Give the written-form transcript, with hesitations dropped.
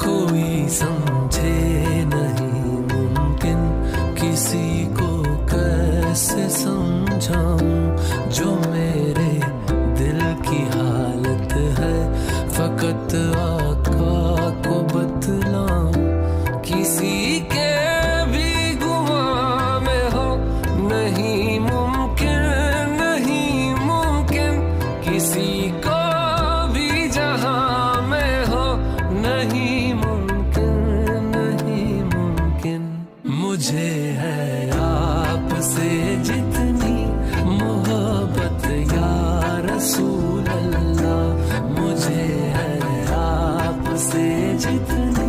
कोई समझे नहीं मुमकिन, किसी को कैसे समझाऊं जो मेरे दिल की हालत है, फकत आका को बतलाऊं। किसी के भी गुमा में हो नहीं मुमकिन, नहीं मुमकिन, किसी को भी जहां में हो नहीं मुमकिन, नहीं मुमकिन। मुझे है आपसे जितनी मोहब्बत या रसूल अल्लाह, मुझे है आपसे जितनी